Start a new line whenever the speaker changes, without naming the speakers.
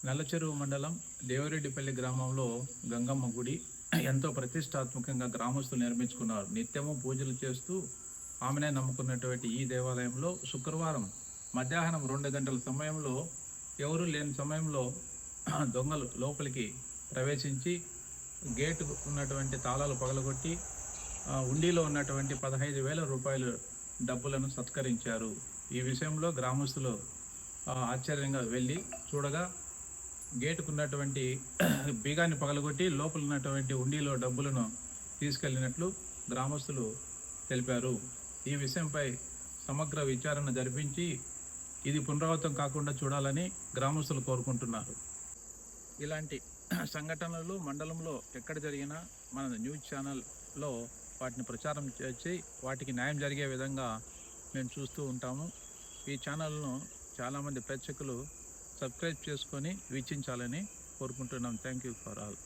నల్లచెరువు మండలం దేవరెడ్డిపల్లి గ్రామంలో గంగమ్మ గుడి ఎంతో ప్రతిష్టాత్మకంగా గ్రామస్తులు నిర్మించుకున్నారు. నిత్యము పూజలు చేస్తూ ఆమెనే నమ్ముకున్నటువంటి ఈ దేవాలయంలో శుక్రవారం మధ్యాహ్నం 2 గంటల సమయంలో ఎవరూ లేని సమయంలో దొంగలు లోపలికి ప్రవేశించి గేటు ఉన్నటువంటి తాళాలు పగలగొట్టి ఉండిలో ఉన్నటువంటి 15,000 రూపాయలు డబ్బులను సత్కరించారు. ఈ విషయంలో గ్రామస్తులు ఆశ్చర్యంగా వెళ్ళి చూడగా గేటుకున్నటువంటి బీగాన్ని పగలగొట్టి లోపల ఉన్నటువంటి ఉండిలో డబ్బులను తీసుకెళ్లినట్లు గ్రామస్తులు తెలిపారు. ఈ విషయంపై సమగ్ర విచారణ జరిపించి ఇది పునరావృతం కాకుండా చూడాలని గ్రామస్తులు కోరుకుంటున్నారు. ఇలాంటి సంఘటనలు మండలంలో ఎక్కడ జరిగినా మన న్యూస్ ఛానల్లో వాటిని ప్రచారం చేసి వాటికి న్యాయం జరిగే విధంగా మేము చూస్తూ ఉంటాము. ఈ ఛానల్ను చాలామంది ప్రేక్షకులు సబ్స్క్రైబ్ చేసుకొని వీక్షించాలని కోరుకుంటున్నాం. Thank you for all.